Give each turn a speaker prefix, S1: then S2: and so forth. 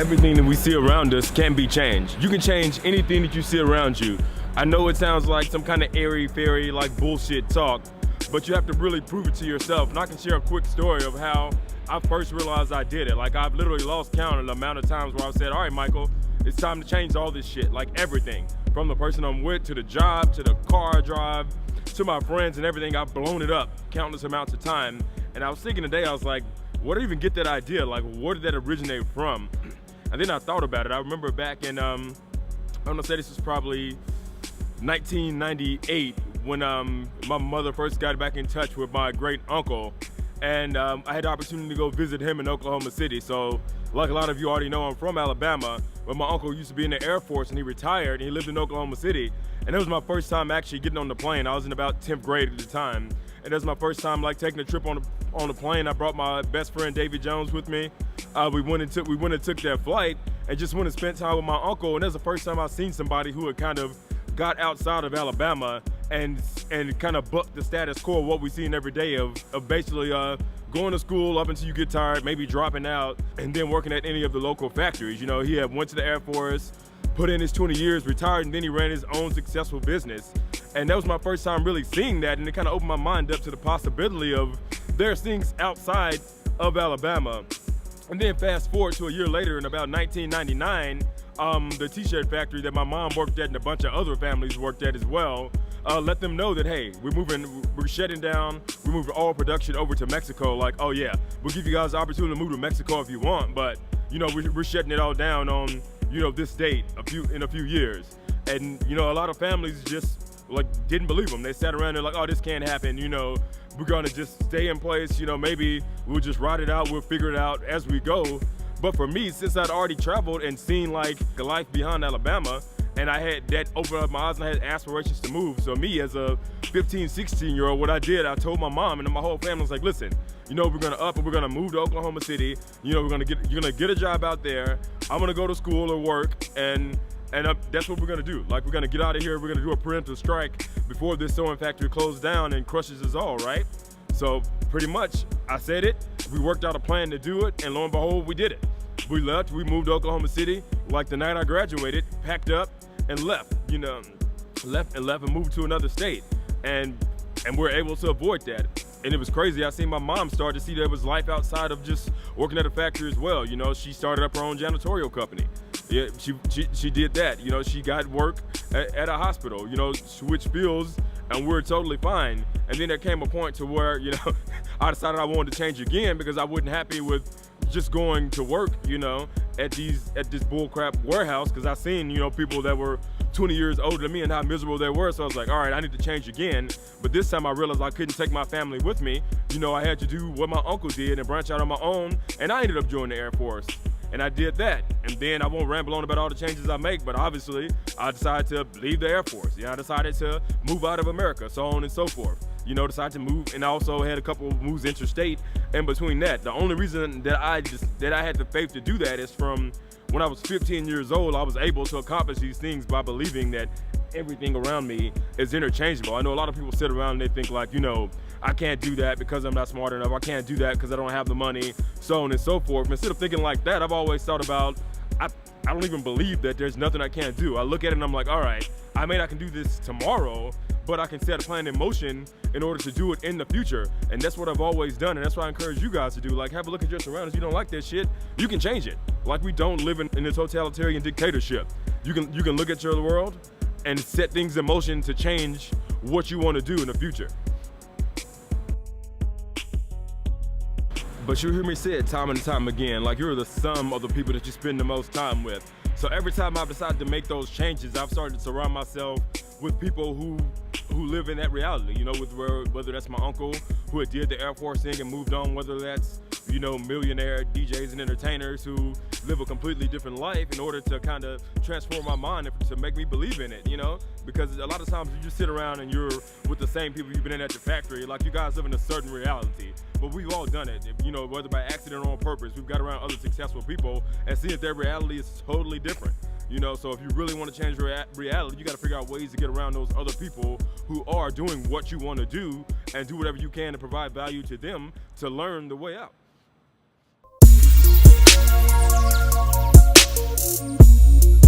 S1: Everything that we see around us can be changed. You can change anything that you see around you. I know it sounds like some kind of airy-fairy, like bullshit talk, but you have to really prove it to yourself. And I can share a quick story of how I first realized I did it. Like, I've literally lost count of the amount of times where I've said, all right, Michael, it's time to change all this shit, like everything. From the person I'm with, to the job, to the car I drive, to my friends and everything. I've blown it up countless amounts of time. And I was thinking today, I was like, where did I even get that idea? Like, where did that originate from? And then I thought about it. I remember back in, I'm gonna say this was probably 1998 when my mother first got back in touch with my great uncle. And I had the opportunity to go visit him in Oklahoma City. So like a lot of you already know, I'm from Alabama, but my uncle used to be in the Air Force and he retired and he lived in Oklahoma City. And it was my first time actually getting on the plane. I was in about 10th grade at the time. And that was my first time like taking a trip on the plane. I brought my best friend David Jones with me. We went and took that flight and just went and spent time with my uncle. And that's the first time I've seen somebody who had kind of got outside of Alabama and kind of bucked the status quo of what we see every day of basically going to school up until you get tired, maybe dropping out, and then working at any of the local factories. You know, he had went to the Air Force, put in his 20 years, retired, and then he ran his own successful business. And that was my first time really seeing that, and it kind of opened my mind up to the possibility of there's things outside of Alabama. And then fast forward to a year later in about 1999, the t-shirt factory that my mom worked at and a bunch of other families worked at as well, let them know that, hey, we're shutting down, we're moving all production over to Mexico. Like, oh yeah, we'll give you guys the opportunity to move to Mexico if you want, but you know, we're shutting it all down on, you know, this date in a few years. And you know, a lot of families just like didn't believe them. They sat around and like, oh, this can't happen, you know, we're gonna just stay in place, you know, maybe we'll just ride it out, we'll figure it out as we go. But for me, since I'd already traveled and seen like the life beyond Alabama, and I had that opened up my eyes and I had aspirations to move. So me as a 15, 16-year-old, what I did, I told my mom and my whole family was like, listen, you know, we're gonna up and we're gonna move to Oklahoma City. You know, you're gonna get a job out there. I'm gonna go to school or work, and that's what we're gonna do. Like, we're gonna get out of here. We're gonna do a preemptive strike before this sewing factory closes down and crushes us all, right? So pretty much, I said it. We worked out a plan to do it, and lo and behold, we did it. We left. We moved to Oklahoma City like the night I graduated, packed up and left. You know, left and moved to another state, and we're able to avoid that. And it was crazy. I seen my mom start to see there was life outside of just working at a factory as well. You know, she started up her own janitorial company. Yeah, she did that. You know, she got work at a hospital, you know, switched fields, and we're totally fine. And then there came a point to where, you know, I decided I wanted to change again because I wasn't happy with just going to work, you know, at this bullcrap warehouse, because I seen, you know, people that were 20 years older than me and how miserable they were. So I was like, all right, I need to change again. But this time I realized I couldn't take my family with me. You know, I had to do what my uncle did and branch out on my own. And I ended up joining the Air Force. And I did that. And then I won't ramble on about all the changes I make, but obviously I decided to leave the Air Force. Yeah, I decided to move out of America, so on and so forth. You know, decided to move, and I also had a couple of moves interstate in between that. The only reason that I had the faith to do that is from when I was 15 years old, I was able to accomplish these things by believing that everything around me is interchangeable. I know a lot of people sit around and they think like, you know, I can't do that because I'm not smart enough. I can't do that because I don't have the money, so on and so forth. And instead of thinking like that, I've always thought about, I don't even believe that there's nothing I can't do. I look at it and I'm like, all right, I may not can do this tomorrow, but I can set a plan in motion in order to do it in the future. And that's what I've always done, and that's what I encourage you guys to do. Like, have a look at your surroundings. You don't like that shit, you can change it. Like, we don't live in a totalitarian dictatorship. You can look at your world and set things in motion to change what you want to do in the future. But you hear me say it time and time again, like, you're the sum of the people that you spend the most time with. So every time I've decided to make those changes, I've started to surround myself with people who live in that reality, you know, whether that's my uncle who had did the Air Force thing and moved on, whether that's, you know, millionaire DJs and entertainers who live a completely different life in order to kind of transform my mind and to make me believe in it, you know? Because a lot of times you just sit around and you're with the same people you've been in at the factory, like, you guys live in a certain reality. But we've all done it, you know, whether by accident or on purpose. We've got around other successful people and seen that their reality is totally different. You know, so if you really want to change your reality, you got to figure out ways to get around those other people who are doing what you want to do, and do whatever you can to provide value to them to learn the way out.
S2: you.